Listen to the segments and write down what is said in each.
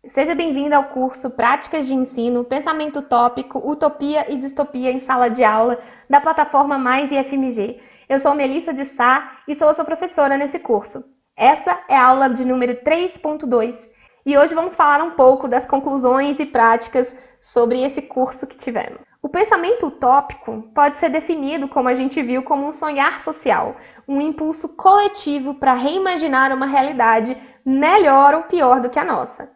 Seja bem-vindo ao curso Práticas de Ensino, Pensamento Utópico, Utopia e Distopia em Sala de Aula, da plataforma Mais IFMG. Eu sou Melissa de Sá e sou a sua professora nesse curso. Essa é a aula de número 3.2 e hoje vamos falar um pouco das conclusões e práticas sobre esse curso que tivemos. O pensamento utópico pode ser definido, como a gente viu, como um sonhar social, um impulso coletivo para reimaginar uma realidade melhor ou pior do que a nossa.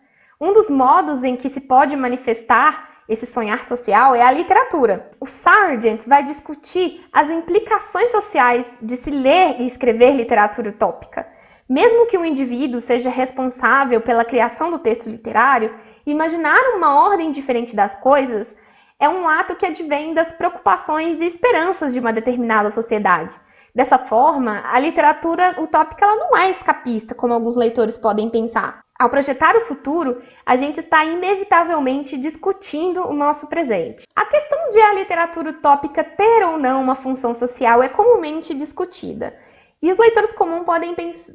Um dos modos em que se pode manifestar esse sonhar social é a literatura. O Sargent vai discutir as implicações sociais de se ler e escrever literatura utópica. Mesmo que o indivíduo seja responsável pela criação do texto literário, imaginar uma ordem diferente das coisas é um ato que advém das preocupações e esperanças de uma determinada sociedade. Dessa forma, a literatura utópica ela não é escapista, como alguns leitores podem pensar. Ao projetar o futuro, a gente está inevitavelmente discutindo o nosso presente. A questão de a literatura utópica ter ou não uma função social é comumente discutida. E os leitores comuns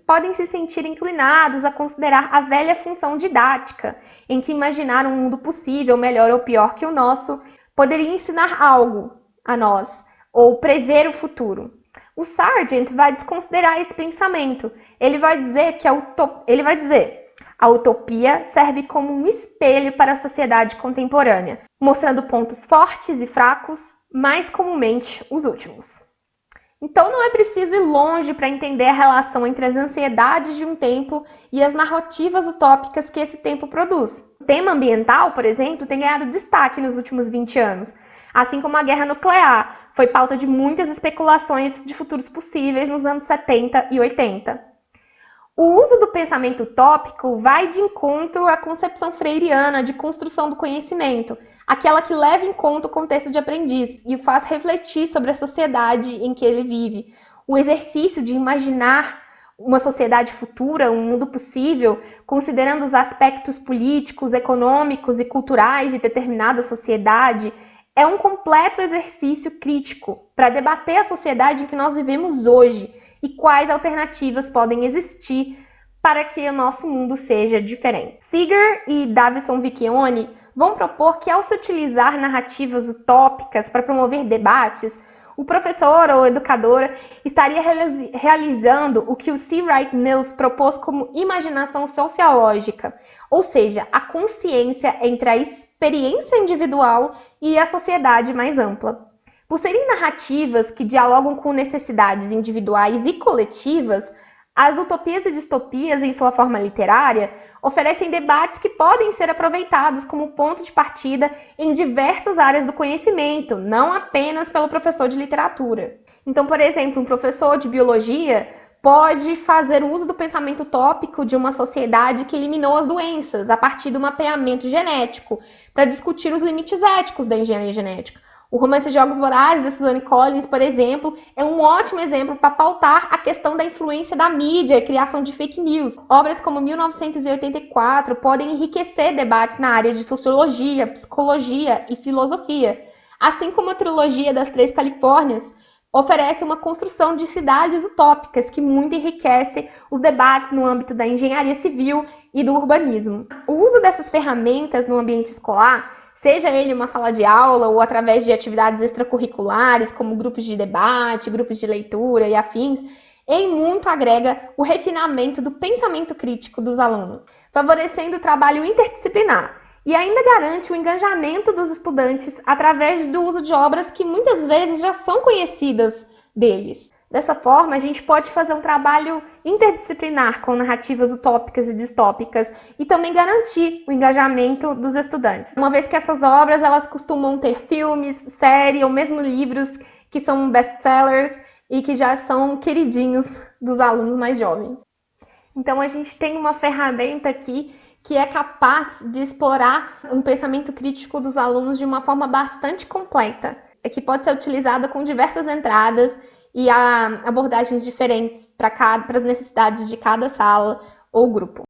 podem se sentir inclinados a considerar a velha função didática, em que imaginar um mundo possível, melhor ou pior que o nosso, poderia ensinar algo a nós, ou prever o futuro. O Sargent vai desconsiderar esse pensamento. Ele vai dizer que a utopia serve como um espelho para a sociedade contemporânea, mostrando pontos fortes e fracos, mais comumente os últimos. Então não é preciso ir longe para entender a relação entre as ansiedades de um tempo e as narrativas utópicas que esse tempo produz. O tema ambiental, por exemplo, tem ganhado destaque nos últimos 20 anos, assim como a guerra nuclear foi pauta de muitas especulações de futuros possíveis nos anos 70 e 80. O uso do pensamento utópico vai de encontro à concepção freiriana de construção do conhecimento, aquela que leva em conta o contexto de aprendiz e o faz refletir sobre a sociedade em que ele vive. O exercício de imaginar uma sociedade futura, um mundo possível, considerando os aspectos políticos, econômicos e culturais de determinada sociedade, é um completo exercício crítico para debater a sociedade em que nós vivemos hoje e quais alternativas podem existir para que o nosso mundo seja diferente. Seeger e Davison Vicchione vão propor que, ao se utilizar narrativas utópicas para promover debates, o professor ou educadora estaria realizando o que o C. Wright Mills propôs como imaginação sociológica, ou seja, a consciência entre a experiência individual e a sociedade mais ampla. Por serem narrativas que dialogam com necessidades individuais e coletivas, as utopias e distopias, em sua forma literária, oferecem debates que podem ser aproveitados como ponto de partida em diversas áreas do conhecimento, não apenas pelo professor de literatura. Então, por exemplo, um professor de biologia pode fazer uso do pensamento utópico de uma sociedade que eliminou as doenças a partir do mapeamento genético, para discutir os limites éticos da engenharia genética. O romance Jogos Vorazes, da Suzanne Collins, por exemplo, é um ótimo exemplo para pautar a questão da influência da mídia e criação de fake news. Obras como 1984 podem enriquecer debates na área de sociologia, psicologia e filosofia, assim como a trilogia das Três Califórnias oferece uma construção de cidades utópicas que muito enriquece os debates no âmbito da engenharia civil e do urbanismo. O uso dessas ferramentas no ambiente escolar, seja ele uma sala de aula ou através de atividades extracurriculares, como grupos de debate, grupos de leitura e afins, em muito agrega o refinamento do pensamento crítico dos alunos, favorecendo o trabalho interdisciplinar e ainda garante o engajamento dos estudantes através do uso de obras que muitas vezes já são conhecidas deles. Dessa forma, a gente pode fazer um trabalho interdisciplinar com narrativas utópicas e distópicas e também garantir o engajamento dos estudantes. Uma vez que essas obras elas costumam ter filmes, série ou mesmo livros que são best-sellers e que já são queridinhos dos alunos mais jovens. Então a gente tem uma ferramenta aqui que é capaz de explorar um pensamento crítico dos alunos de uma forma bastante completa, que pode ser utilizada com diversas entradas e abordagens diferentes para as necessidades de cada sala ou grupo.